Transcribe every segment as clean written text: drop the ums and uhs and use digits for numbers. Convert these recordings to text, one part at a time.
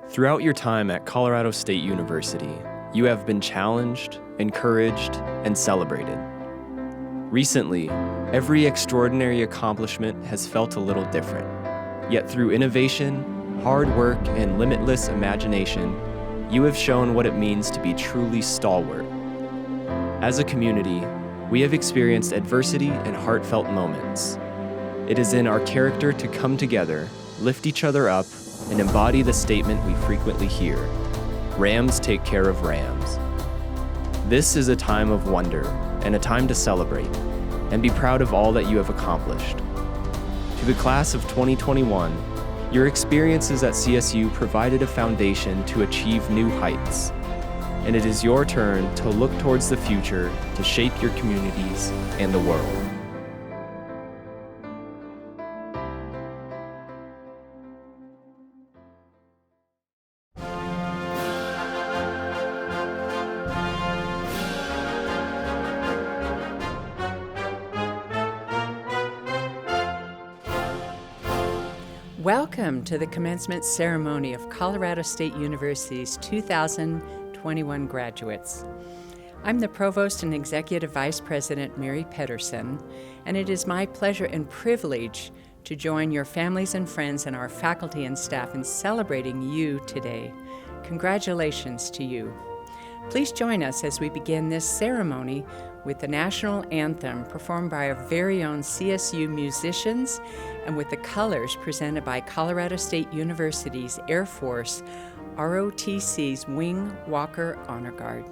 Throughout your time at Colorado State University, you have been challenged, encouraged, and celebrated. Recently, every extraordinary accomplishment has felt a little different. Yet through innovation, hard work, and limitless imagination, you have shown what it means to be truly stalwart. As a community, we have experienced adversity and heartfelt moments. It is in our character to come together, lift each other up, and embody the statement we frequently hear: Rams take care of Rams. This is a time of wonder and a time to celebrate and be proud of all that you have accomplished. To the class of 2021, your experiences at CSU provided a foundation to achieve new heights, and it is your turn to look towards the future to shape your communities and the world. Welcome to the commencement ceremony of Colorado State University's 2021 graduates. I'm the Provost and Executive Vice President, Mary Pedersen, and it is my pleasure and privilege to join your families and friends and our faculty and staff in celebrating you today. Congratulations to you. Please join us as we begin this ceremony with the national anthem performed by our very own CSU musicians and with the colors presented by Colorado State University's Air Force ROTC's Wing Walker Honor Guard.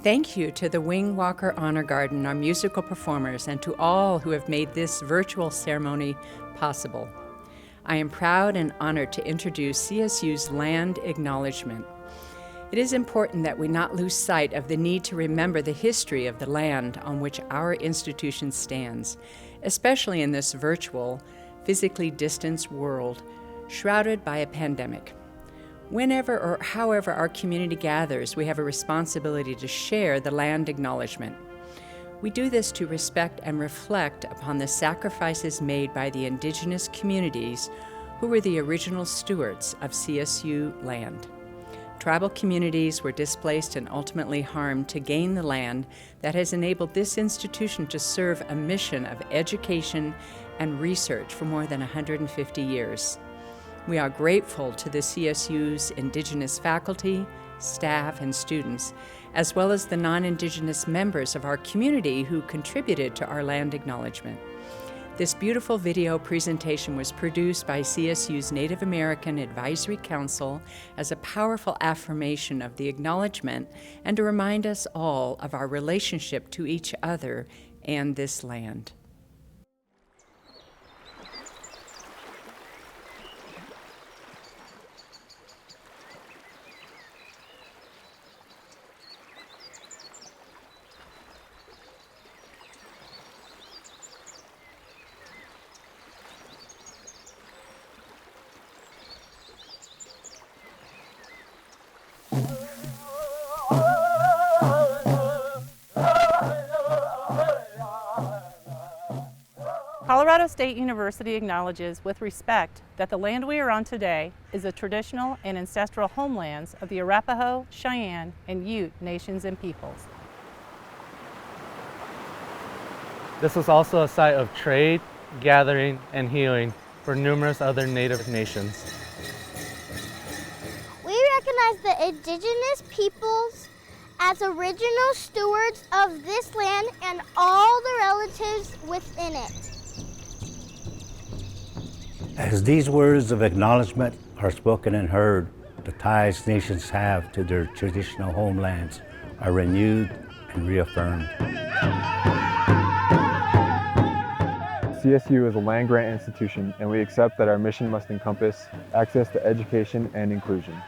Thank you to the Wing Walker Honor Guard and our musical performers, and to all who have made this virtual ceremony possible. I am proud and honored to introduce CSU's Land Acknowledgement. It is important that we not lose sight of the need to remember the history of the land on which our institution stands, especially in this virtual, physically distanced world, shrouded by a pandemic. Whenever or however our community gathers, we have a responsibility to share the land acknowledgement. We do this to respect and reflect upon the sacrifices made by the indigenous communities who were the original stewards of CSU land. Tribal communities were displaced and ultimately harmed to gain the land that has enabled this institution to serve a mission of education and research for more than 150 years. We are grateful to the CSU's Indigenous faculty, staff, and students, as well as the non-Indigenous members of our community who contributed to our land acknowledgement. This beautiful video presentation was produced by CSU's Native American Advisory Council as a powerful affirmation of the acknowledgement and to remind us all of our relationship to each other and this land. Colorado State University acknowledges with respect that the land we are on today is the traditional and ancestral homelands of the Arapaho, Cheyenne, and Ute nations and peoples. This was also a site of trade, gathering, and healing for numerous other Native nations. We recognize the indigenous peoples as original stewards of this land and all the relatives within it. As these words of acknowledgement are spoken and heard, the ties nations have to their traditional homelands are renewed and reaffirmed. CSU is a land-grant institution, and we accept that our mission must encompass access to education and inclusion.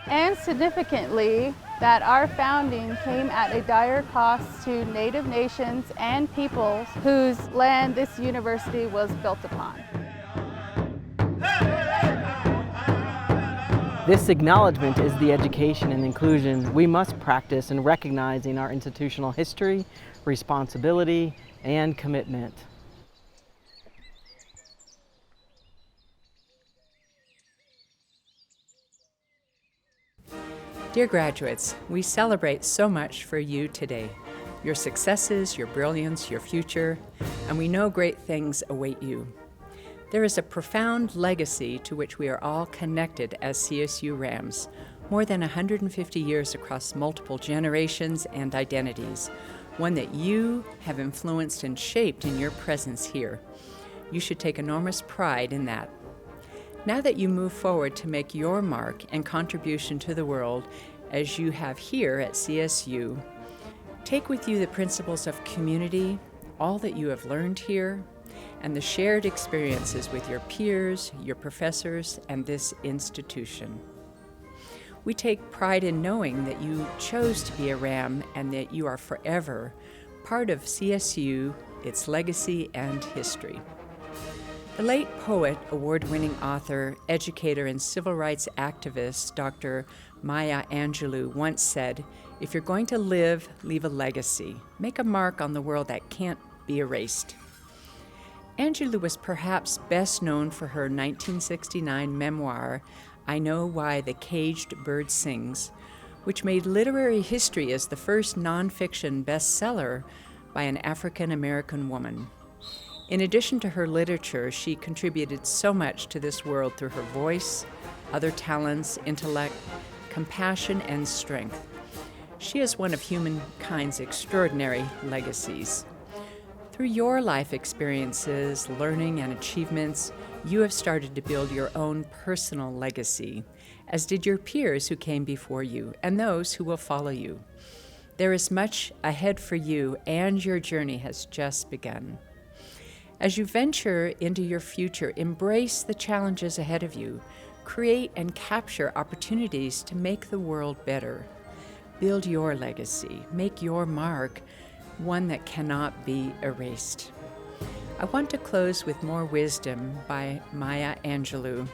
And significantly, that our founding came at a dire cost to Native nations and peoples whose land this university was built upon. This acknowledgement is the education and inclusion we must practice in recognizing our institutional history, responsibility, and commitment. Dear graduates, we celebrate so much for you today. Your successes, your brilliance, your future, and we know great things await you. There is a profound legacy to which we are all connected as CSU Rams, more than 150 years across multiple generations and identities, one that you have influenced and shaped in your presence here. You should take enormous pride in that. Now that you move forward to make your mark and contribution to the world, as you have here at CSU, take with you the principles of community, all that you have learned here, and the shared experiences with your peers, your professors, and this institution. We take pride in knowing that you chose to be a Ram and that you are forever part of CSU, its legacy and history. The late poet, award-winning author, educator, and civil rights activist, Dr. Maya Angelou, once said, "If you're going to live, leave a legacy. Make a mark on the world that can't be erased." Angelou was perhaps best known for her 1969 memoir, I Know Why the Caged Bird Sings, which made literary history as the first nonfiction bestseller by an African-American woman. In addition to her literature, she contributed so much to this world through her voice, other talents, intellect, compassion, and strength. She is one of humankind's extraordinary legacies. Through your life experiences, learning, and achievements, you have started to build your own personal legacy, as did your peers who came before you and those who will follow you. There is much ahead for you, and your journey has just begun. As you venture into your future, embrace the challenges ahead of you. Create and capture opportunities to make the world better. Build your legacy. Make your mark, one that cannot be erased. I want to close with more wisdom by Maya Angelou.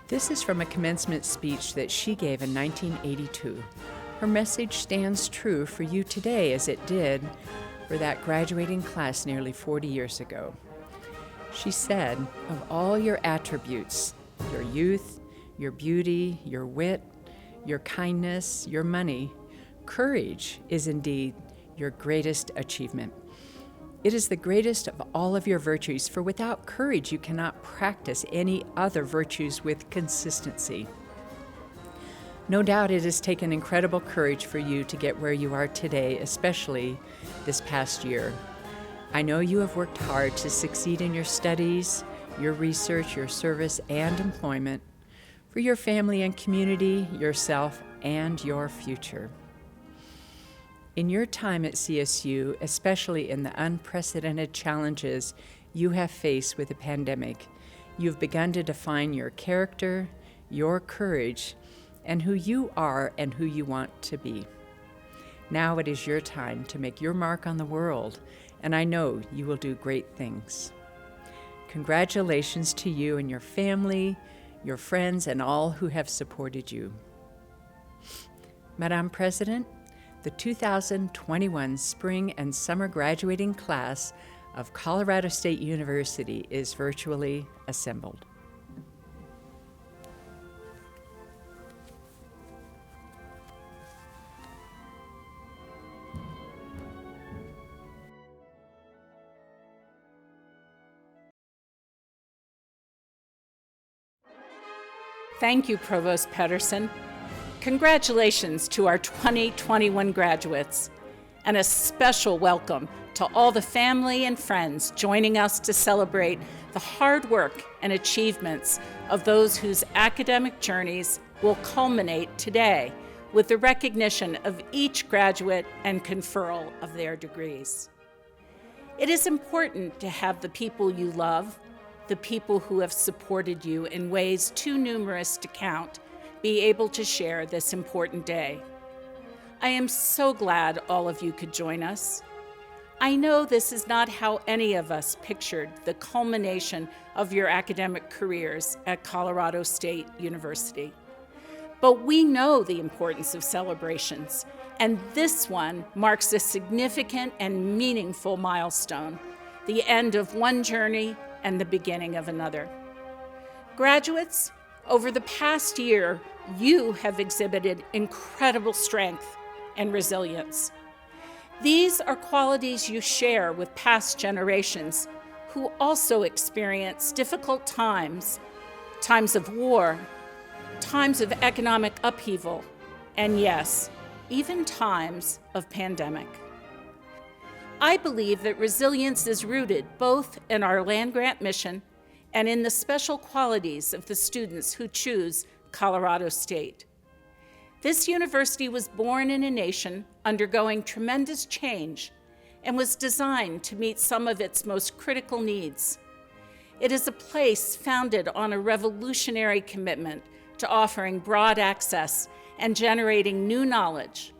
This is from a commencement speech that she gave in 1982. Her message stands true for you today as it did for that graduating class nearly 40 years ago. She said, "Of all your attributes, your youth, your beauty, your wit, your kindness, your money, courage is indeed your greatest achievement. It is the greatest of all of your virtues, for without courage you cannot practice any other virtues with consistency." No doubt it has taken incredible courage for you to get where you are today, especially this past year. I know you have worked hard to succeed in your studies, your research, your service, and employment, for your family and community, yourself, and your future. In your time at CSU, especially in the unprecedented challenges you have faced with the pandemic, you've begun to define your character, your courage, and who you are and who you want to be. Now it is your time to make your mark on the world, and I know you will do great things. Congratulations to you and your family, your friends, and all who have supported you. Madam President, the 2021 spring and summer graduating class of Colorado State University is virtually assembled. Thank you, Provost Pedersen. Congratulations to our 2021 graduates, and a special welcome to all the family and friends joining us to celebrate the hard work and achievements of those whose academic journeys will culminate today with the recognition of each graduate and conferral of their degrees. It is important to have the people you love, the people who have supported you in ways too numerous to count, be able to share this important day. I am so glad all of you could join us. I know this is not how any of us pictured the culmination of your academic careers at Colorado State University. But we know the importance of celebrations, and this one marks a significant and meaningful milestone, the end of one journey and the beginning of another. Graduates, over the past year, you have exhibited incredible strength and resilience. These are qualities you share with past generations who also experience difficult times, times of war, times of economic upheaval, and yes, even times of pandemic. I believe that resilience is rooted both in our land-grant mission and in the special qualities of the students who choose Colorado State. This university was born in a nation undergoing tremendous change and was designed to meet some of its most critical needs. It is a place founded on a revolutionary commitment to offering broad access and generating new knowledge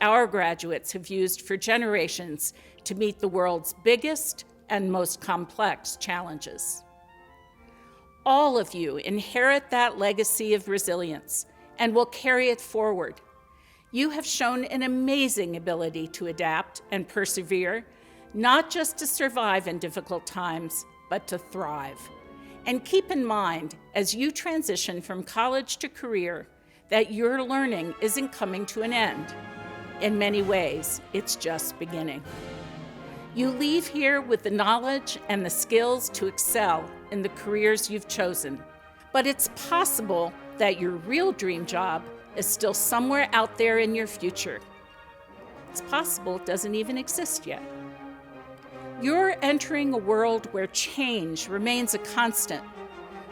our graduates have used for generations to meet the world's biggest and most complex challenges. All of you inherit that legacy of resilience and will carry it forward. You have shown an amazing ability to adapt and persevere, not just to survive in difficult times, but to thrive. And keep in mind, as you transition from college to career, that your learning isn't coming to an end. In many ways, it's just beginning. You leave here with the knowledge and the skills to excel in the careers you've chosen. But it's possible that your real dream job is still somewhere out there in your future. It's possible it doesn't even exist yet. You're entering a world where change remains a constant,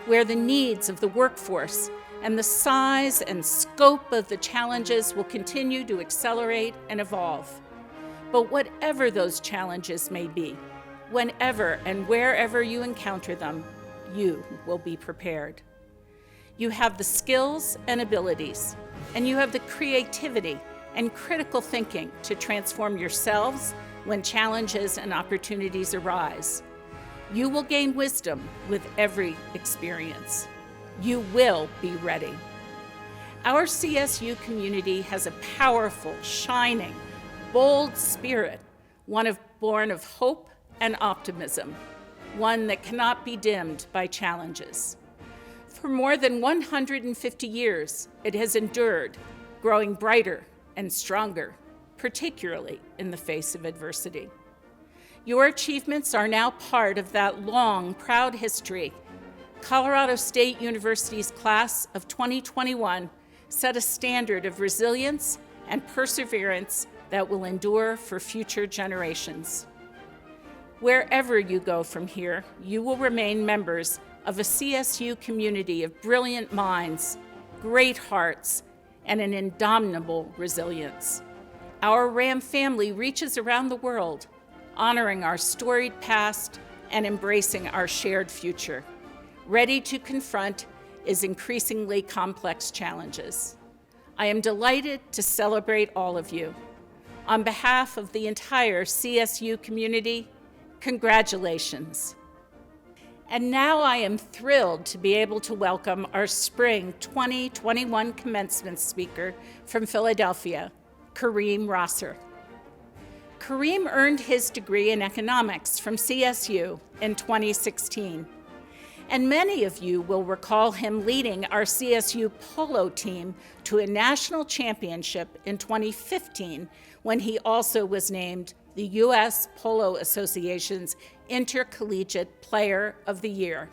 where the needs of the workforce and the size and scope of the challenges will continue to accelerate and evolve. But whatever those challenges may be, whenever and wherever you encounter them, you will be prepared. You have the skills and abilities, and you have the creativity and critical thinking to transform yourselves when challenges and opportunities arise. You will gain wisdom with every experience. You will be ready. Our CSU community has a powerful, shining, bold spirit, one born of hope and optimism, one that cannot be dimmed by challenges. For more than 150 years, it has endured, growing brighter and stronger, particularly in the face of adversity. Your achievements are now part of that long, proud history. Colorado State University's class of 2021 set a standard of resilience and perseverance that will endure for future generations. Wherever you go from here, you will remain members of a CSU community of brilliant minds, great hearts, and an indomitable resilience. Our RAM family reaches around the world, honoring our storied past and embracing our shared future, ready to confront its increasingly complex challenges. I am delighted to celebrate all of you. On behalf of the entire CSU community, congratulations. And now I am thrilled to be able to welcome our spring 2021 commencement speaker from Philadelphia, Kareem Rosser. Kareem earned his degree in economics from CSU in 2016. And many of you will recall him leading our CSU polo team to a national championship in 2015 when he also was named the U.S. Polo Association's Intercollegiate Player of the Year.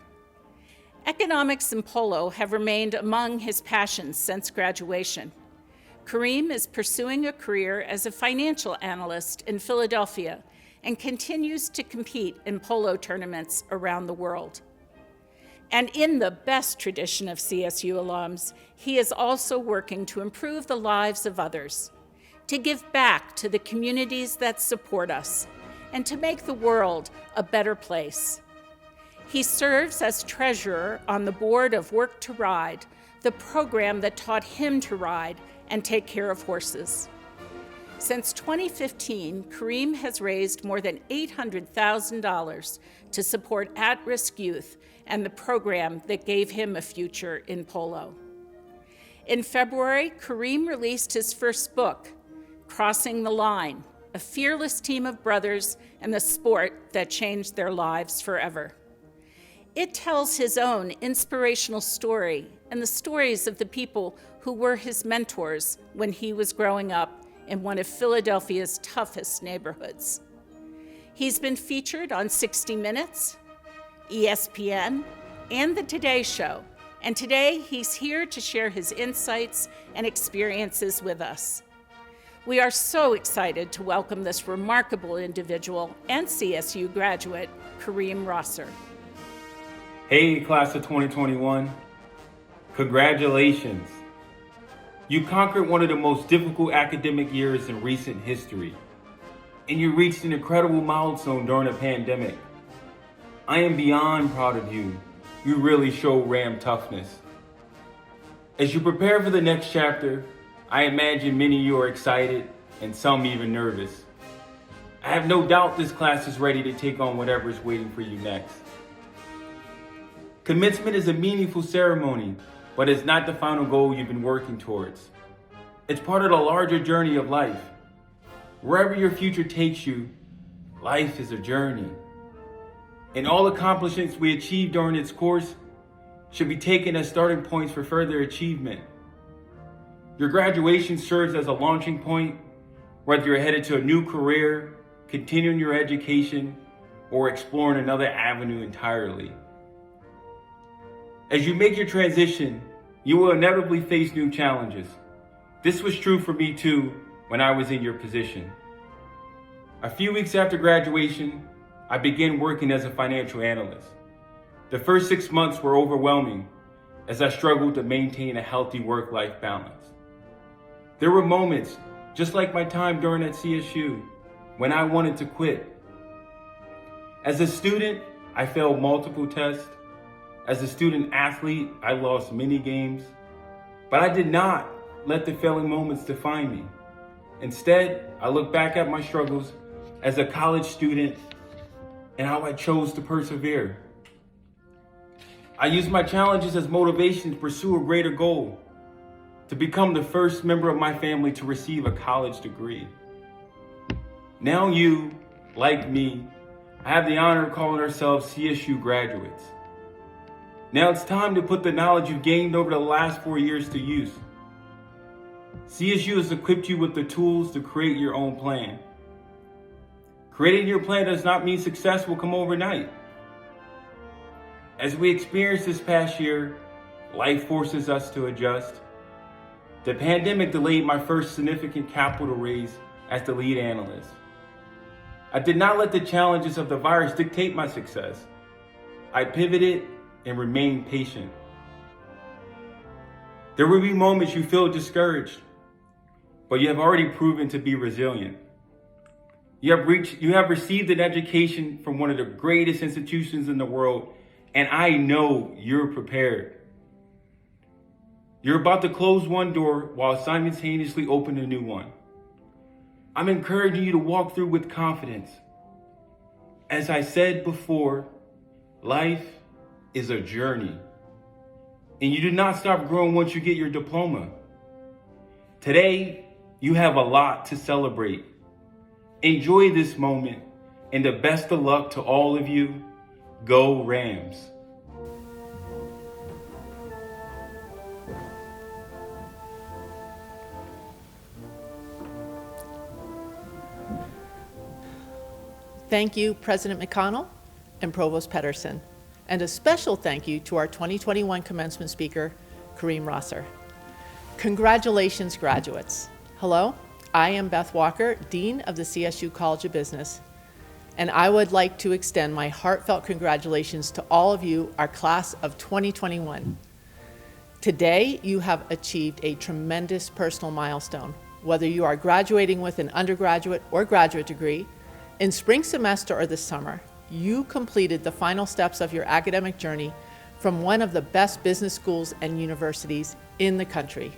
Economics and polo have remained among his passions since graduation. Kareem is pursuing a career as a financial analyst in Philadelphia and continues to compete in polo tournaments around the world. And in the best tradition of CSU alums, he is also working to improve the lives of others, to give back to the communities that support us, and to make the world a better place. He serves as treasurer on the board of Work to Ride, the program that taught him to ride and take care of horses. Since 2015, Kareem has raised more than $800,000 to support at-risk youth and the program that gave him a future in polo. In February, Kareem released his first book, Crossing the Line, a fearless team of brothers and the sport that changed their lives forever. It tells his own inspirational story and the stories of the people who were his mentors when he was growing up in one of Philadelphia's toughest neighborhoods. He's been featured on 60 Minutes, ESPN, and The Today Show, and today he's here to share his insights and experiences with us. We are so excited to welcome this remarkable individual and CSU graduate, Kareem Rosser. Hey, class of 2021. Congratulations. You conquered one of the most difficult academic years in recent history, and you reached an incredible milestone during a pandemic. I am beyond proud of you. You really show Ram toughness. As you prepare for the next chapter, I imagine many of you are excited and some even nervous. I have no doubt this class is ready to take on whatever is waiting for you next. Commencement is a meaningful ceremony, but it's not the final goal you've been working towards. It's part of the larger journey of life. Wherever your future takes you, life is a journey. And all accomplishments we achieve during its course should be taken as starting points for further achievement. Your graduation serves as a launching point, whether you're headed to a new career, continuing your education, or exploring another avenue entirely. As you make your transition, you will inevitably face new challenges. This was true for me too when I was in your position. A few weeks after graduation, I began working as a financial analyst. The first 6 months were overwhelming as I struggled to maintain a healthy work-life balance. There were moments, just like my time during at CSU, when I wanted to quit. As a student, I failed multiple tests. As a student athlete, I lost many games, but I did not let the failing moments define me. Instead, I look back at my struggles as a college student and how I chose to persevere. I used my challenges as motivation to pursue a greater goal, to become the first member of my family to receive a college degree. Now you, like me, have the honor of calling ourselves CSU graduates. Now it's time to put the knowledge you've gained over the last 4 years to use. CSU has equipped you with the tools to create your own plan. Creating your plan does not mean success will come overnight. As we experienced this past year, life forces us to adjust. The pandemic delayed my first significant capital raise as the lead analyst. I did not let the challenges of the virus dictate my success. I pivoted and remain patient. There will be moments you feel discouraged, but you have already proven to be resilient. You have received an education from one of the greatest institutions in the world, and I know you're prepared. You're about to close one door while simultaneously open a new one. I'm encouraging you to walk through with confidence. As I said before, life is a journey, and you do not stop growing once you get your diploma. Today, you have a lot to celebrate. Enjoy this moment, and the best of luck to all of you. Go Rams! Thank you, President McConnell and Provost Pedersen. And a special thank you to our 2021 commencement speaker, Kareem Rosser. Congratulations, graduates. Hello, I am Beth Walker, Dean of the CSU College of Business, and I would like to extend my heartfelt congratulations to all of you, our class of 2021. Today, you have achieved a tremendous personal milestone. Whether you are graduating with an undergraduate or graduate degree, in spring semester or this summer, you completed the final steps of your academic journey from one of the best business schools and universities in the country.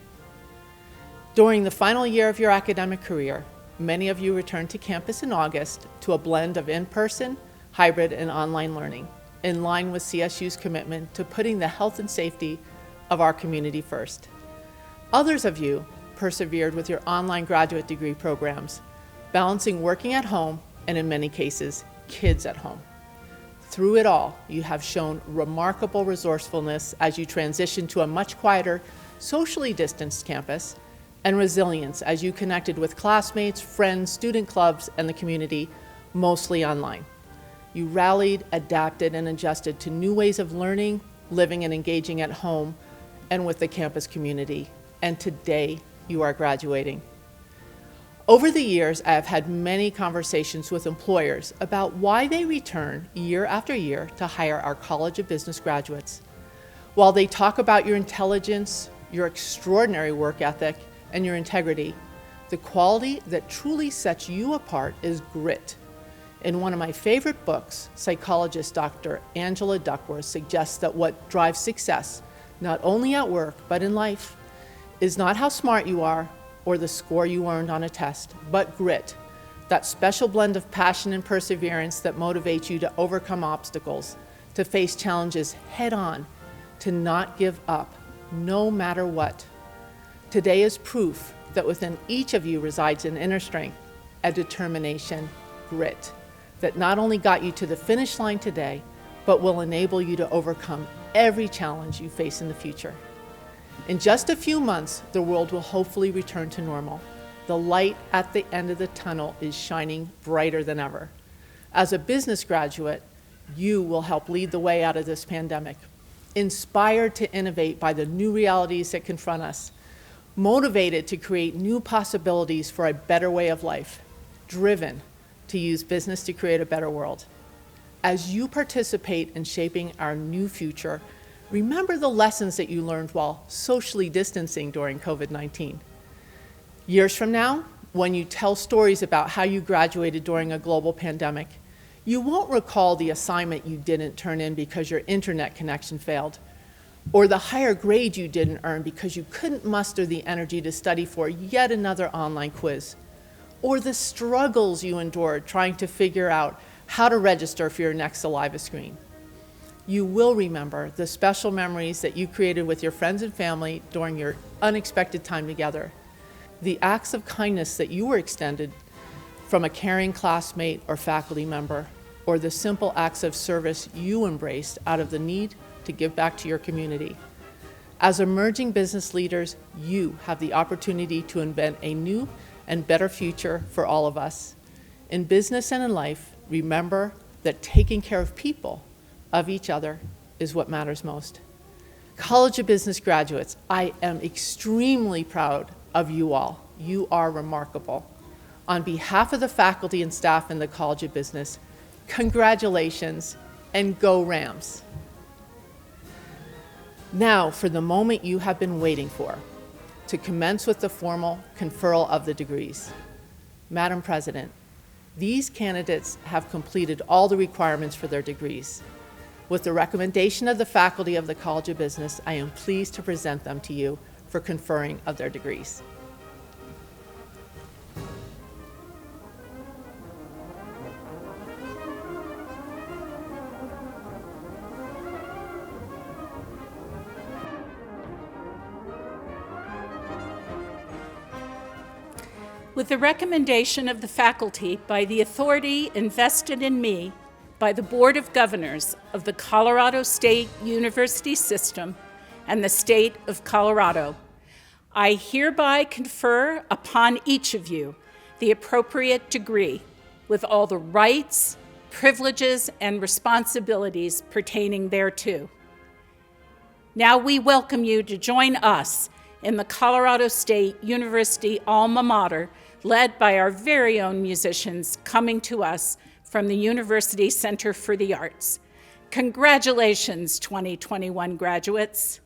During the final year of your academic career, many of you returned to campus in August to a blend of in-person, hybrid, and online learning, in line with CSU's commitment to putting the health and safety of our community first. Others of you persevered with your online graduate degree programs, balancing working at home and, in many cases, kids at home. Through it all, you have shown remarkable resourcefulness as you transition to a much quieter, socially distanced campus, and resilience as you connected with classmates, friends, student clubs, and the community, mostly online. You rallied, adapted, and adjusted to new ways of learning, living, and engaging at home and with the campus community. And today, you are graduating. Over the years, I have had many conversations with employers about why they return year after year to hire our College of Business graduates. While they talk about your intelligence, your extraordinary work ethic, and your integrity, the quality that truly sets you apart is grit. In one of my favorite books, psychologist Dr. Angela Duckworth suggests that what drives success, not only at work but in life, is not how smart you are or the score you earned on a test, but grit, that special blend of passion and perseverance that motivates you to overcome obstacles, to face challenges head on, to not give up, no matter what. Today is proof that within each of you resides an inner strength, a determination, grit, that not only got you to the finish line today, but will enable you to overcome every challenge you face in the future. In just a few months, the world will hopefully return to normal. The light at the end of the tunnel is shining brighter than ever. As a business graduate, you will help lead the way out of this pandemic, inspired to innovate by the new realities that confront us, motivated to create new possibilities for a better way of life, driven to use business to create a better world. As you participate in shaping our new future, remember the lessons that you learned while socially distancing during COVID-19. Years from now, when you tell stories about how you graduated during a global pandemic, you won't recall the assignment you didn't turn in because your internet connection failed, or the higher grade you didn't earn because you couldn't muster the energy to study for yet another online quiz, or the struggles you endured trying to figure out how to register for your next Saliva screen. You will remember the special memories that you created with your friends and family during your unexpected time together, the acts of kindness that you were extended from a caring classmate or faculty member, or the simple acts of service you embraced out of the need to give back to your community. As emerging business leaders, you have the opportunity to invent a new and better future for all of us. In business and in life, remember that taking care of people, of each other, is what matters most. College of Business graduates, I am extremely proud of you all. You are remarkable. On behalf of the faculty and staff in the College of Business, congratulations and go Rams. Now for the moment you have been waiting for, to commence with the formal conferral of the degrees. Madam President, these candidates have completed all the requirements for their degrees. With the recommendation of the faculty of the College of Business, I am pleased to present them to you for conferring of their degrees. With the recommendation of the faculty by the authority invested in me by the Board of Governors of the Colorado State University System and the State of Colorado, I hereby confer upon each of you the appropriate degree with all the rights, privileges, and responsibilities pertaining thereto. Now we welcome you to join us in the Colorado State University alma mater, led by our very own musicians coming to us from the University Center for the Arts. Congratulations, 2021 graduates.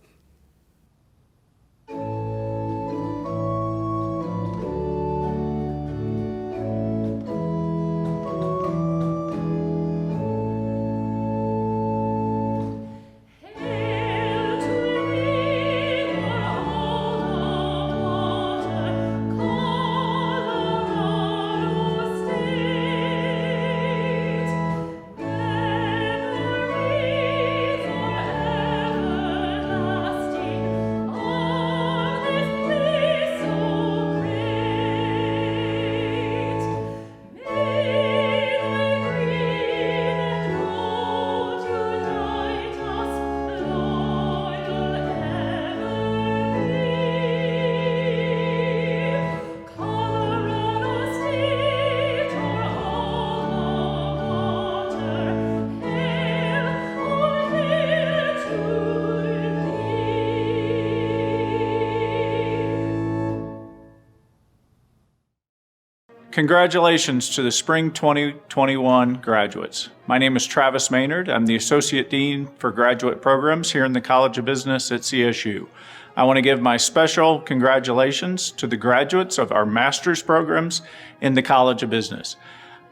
Congratulations to the Spring 2021 graduates. My name is Travis Maynard. I'm the Associate Dean for Graduate Programs here in the College of Business at CSU. I want to give my special congratulations to the graduates of our master's programs in the College of Business.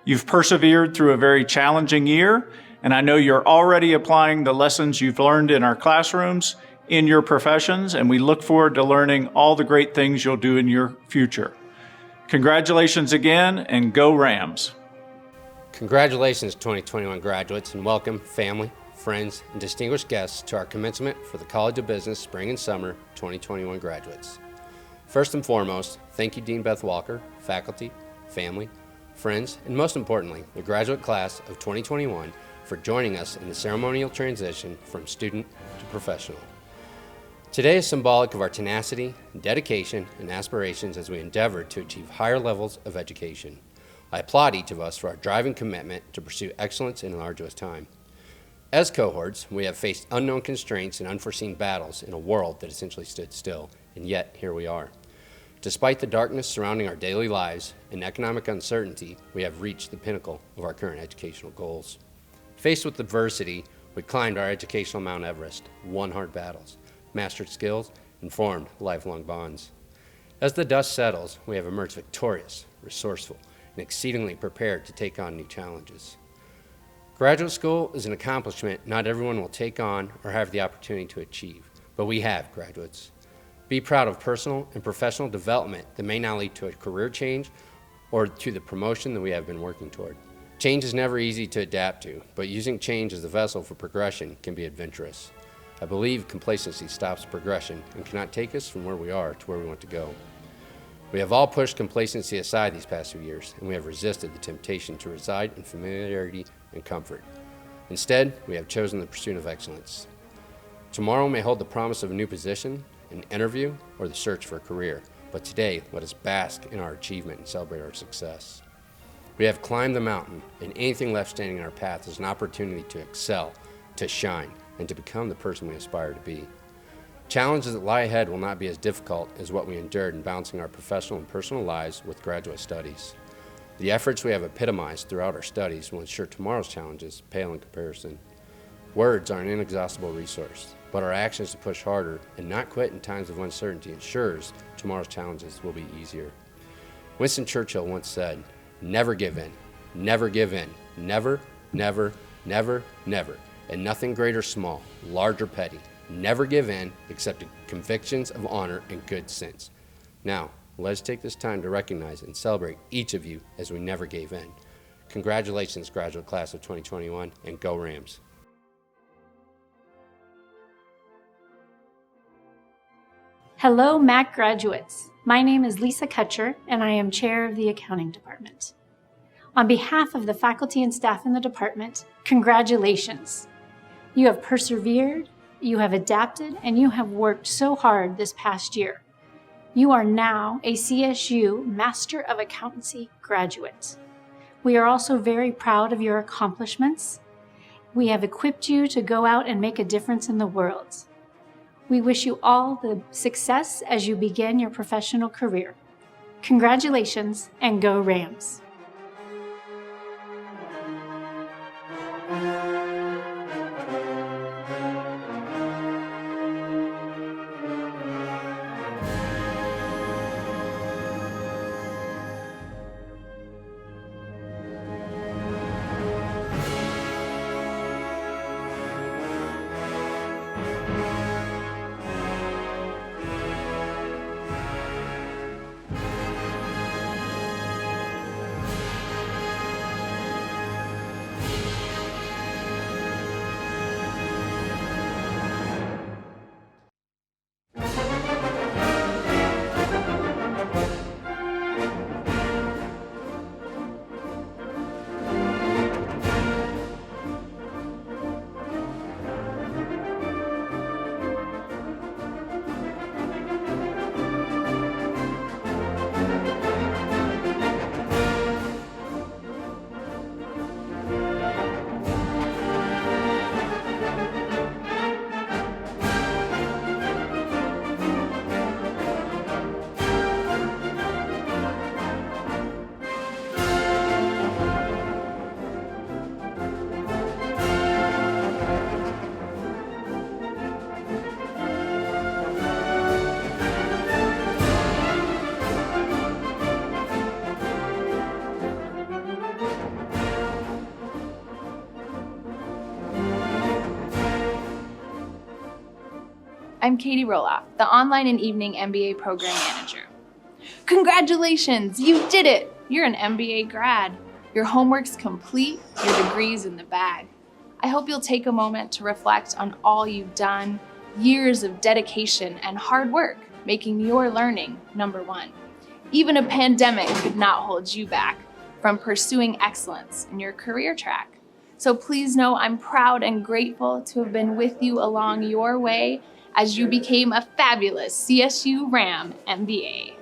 You've persevered through a very challenging year, and I know you're already applying the lessons you've learned in our classrooms in your professions, and we look forward to learning all the great things you'll do in your future. Congratulations again, and go Rams. Congratulations, 2021 graduates, and welcome family, friends, and distinguished guests to our commencement for the College of Business Spring and Summer 2021 graduates. First and foremost, thank you, Dean Beth Walker, faculty, family, friends, and most importantly, the graduate class of 2021 for joining us in the ceremonial transition from student to professional. Today is symbolic of our tenacity, dedication, and aspirations as we endeavor to achieve higher levels of education. I applaud each of us for our driving commitment to pursue excellence in an arduous time. As cohorts, we have faced unknown constraints and unforeseen battles in a world that essentially stood still, and yet here we are. Despite the darkness surrounding our daily lives and economic uncertainty, we have reached the pinnacle of our current educational goals. Faced with adversity, we climbed our educational Mount Everest, won hard battles, mastered skills, and formed lifelong bonds. As the dust settles, we have emerged victorious, resourceful, and exceedingly prepared to take on new challenges. Graduate school is an accomplishment not everyone will take on or have the opportunity to achieve, but we have, graduates. Be proud of personal and professional development that may now lead to a career change or to the promotion that we have been working toward. Change is never easy to adapt to, but using change as the vessel for progression can be adventurous. I believe complacency stops progression and cannot take us from where we are to where we want to go. We have all pushed complacency aside these past few years, and we have resisted the temptation to reside in familiarity and comfort. Instead, we have chosen the pursuit of excellence. Tomorrow may hold the promise of a new position, an interview, or the search for a career, but today let us bask in our achievement and celebrate our success. We have climbed the mountain, and anything left standing in our path is an opportunity to excel, to shine, and to become the person we aspire to be. Challenges that lie ahead will not be as difficult as what we endured in balancing our professional and personal lives with graduate studies. The efforts we have epitomized throughout our studies will ensure tomorrow's challenges pale in comparison. Words are an inexhaustible resource, but our actions to push harder and not quit in times of uncertainty ensures tomorrow's challenges will be easier. Winston Churchill once said, "Never give in, never give in, never, never, never, never. And nothing great or small, large or petty. Never give in except to convictions of honor and good sense." Now, let us take this time to recognize and celebrate each of you as we never gave in. Congratulations, graduate class of 2021, and go Rams. Hello, MAC graduates. My name is Lisa Kutcher, and I am chair of the accounting department. On behalf of the faculty and staff in the department, congratulations. You have persevered, you have adapted, and you have worked so hard this past year. You are now a CSU Master of Accountancy graduate. We are also very proud of your accomplishments. We have equipped you to go out and make a difference in the world. We wish you all the success as you begin your professional career. Congratulations, and go Rams! I'm Katie Roloff, the Online and Evening MBA Program Manager. Congratulations, you did it! You're an MBA grad. Your homework's complete, your degree's in the bag. I hope you'll take a moment to reflect on all you've done, years of dedication and hard work, making your learning number one. Even a pandemic could not hold you back from pursuing excellence in your career track. So please know I'm proud and grateful to have been with you along your way as you became a fabulous CSU Ram MBA.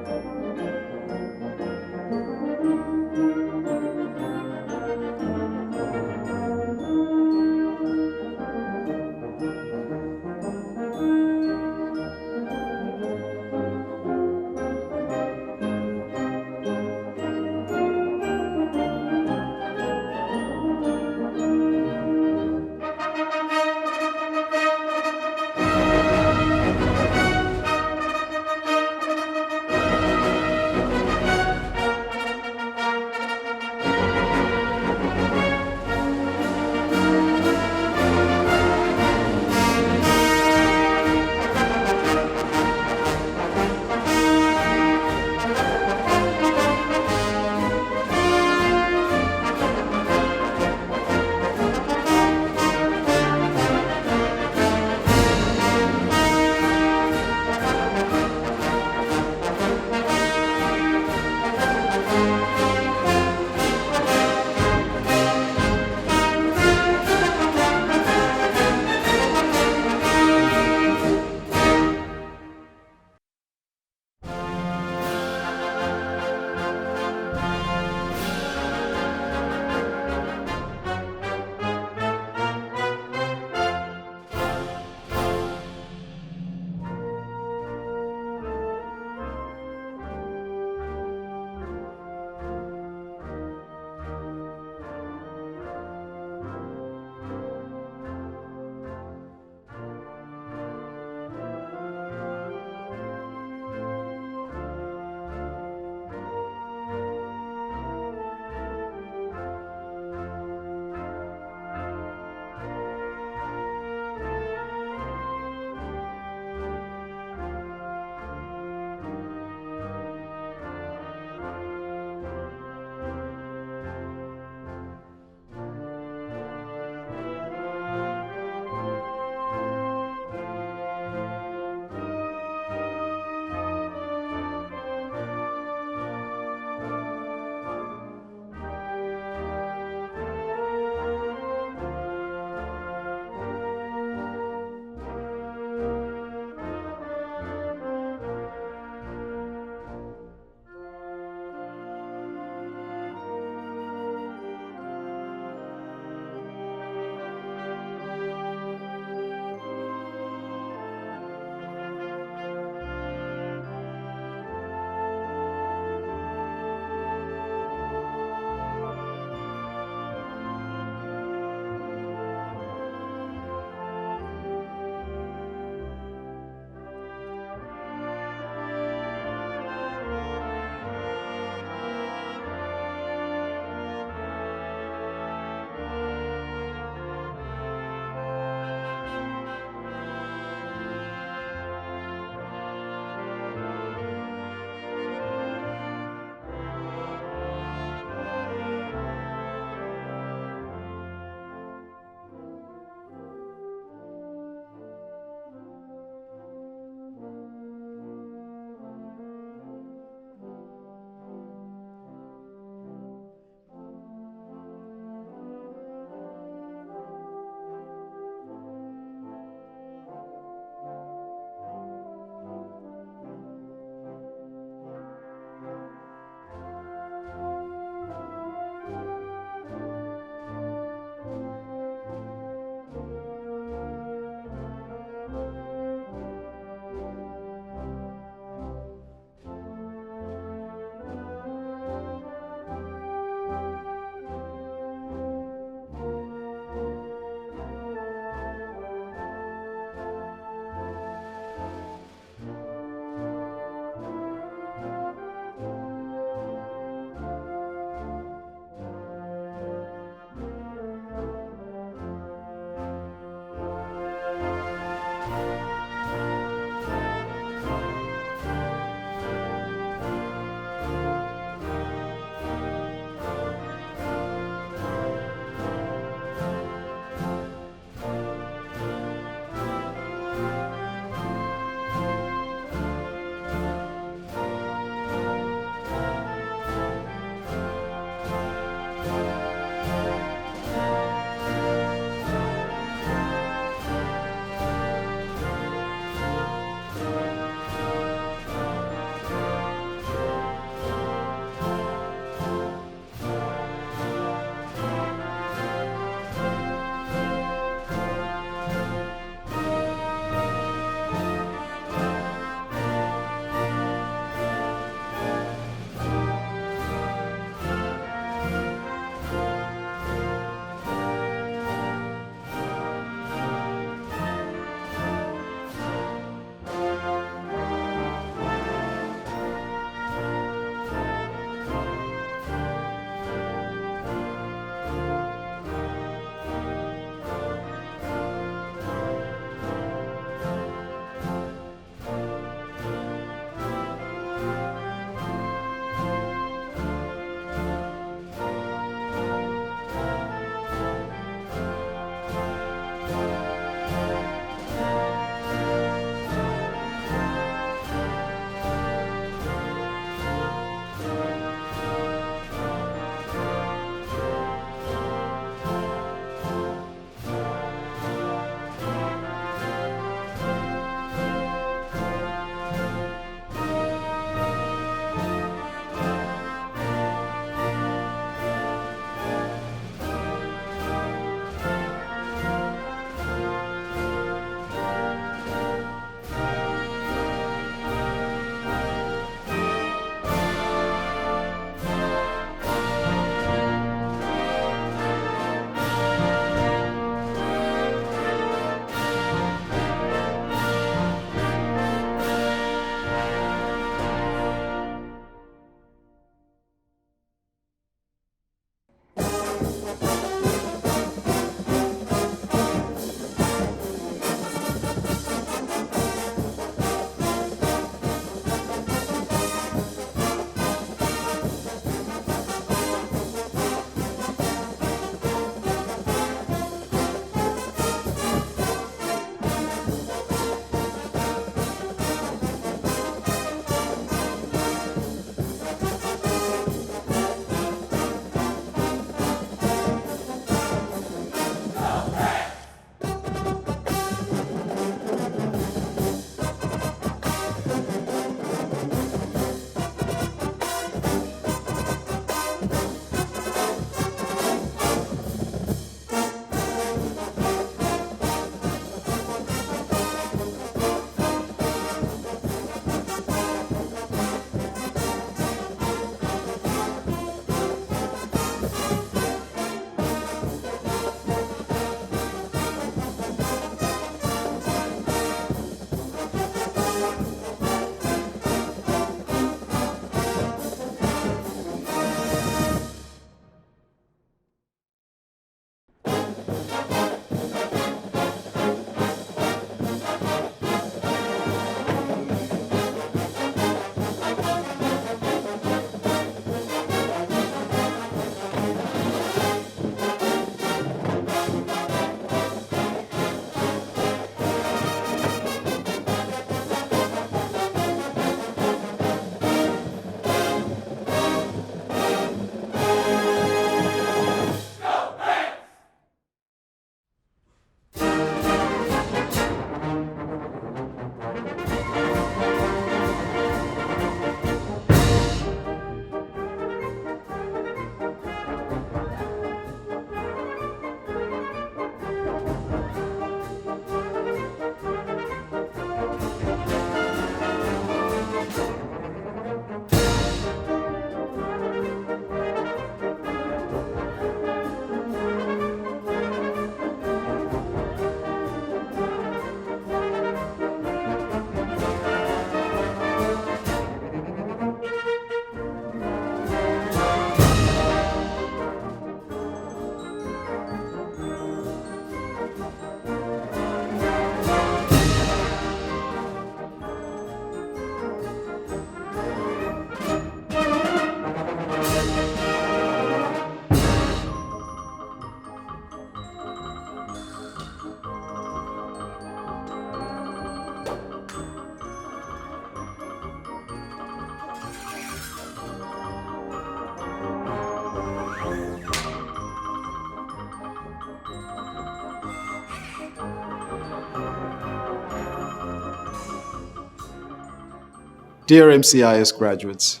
Dear MCIS graduates,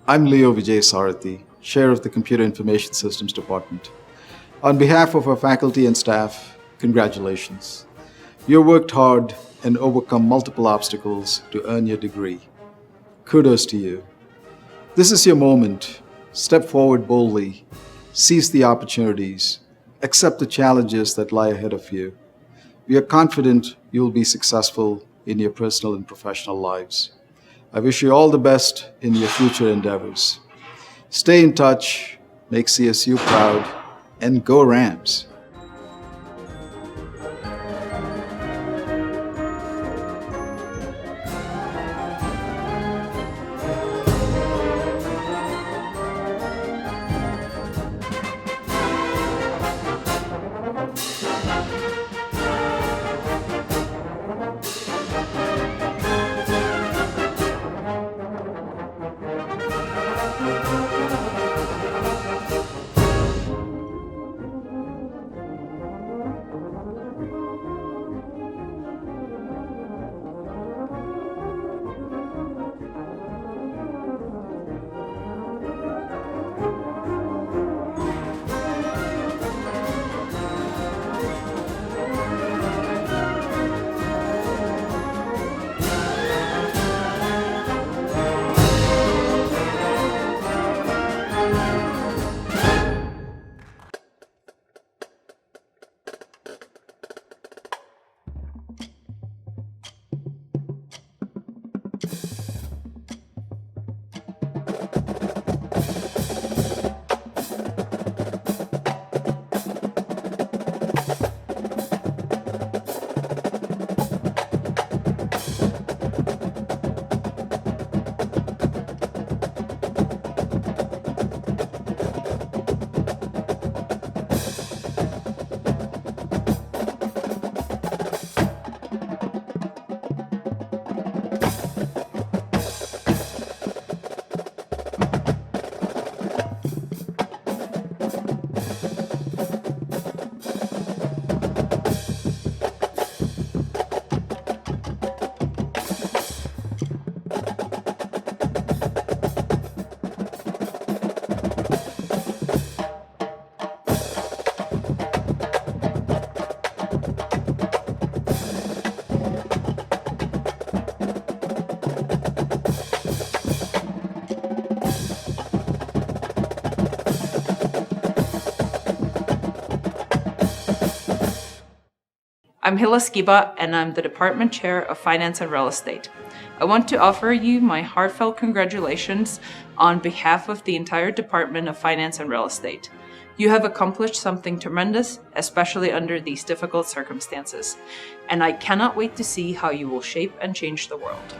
I'm Leo Vijay Sarathi, Chair of the Computer Information Systems Department. On behalf of our faculty and staff, congratulations. You worked hard and overcome multiple obstacles to earn your degree. Kudos to you. This is your moment. Step forward boldly, seize the opportunities, accept the challenges that lie ahead of you. We are confident you will be successful in your personal and professional lives. I wish you all the best in your future endeavors. Stay in touch, make CSU proud, and go Rams! I'm Hila Skiba, and I'm the Department Chair of Finance and Real Estate. I want to offer you my heartfelt congratulations on behalf of the entire Department of Finance and Real Estate. You have accomplished something tremendous, especially under these difficult circumstances, and I cannot wait to see how you will shape and change the world.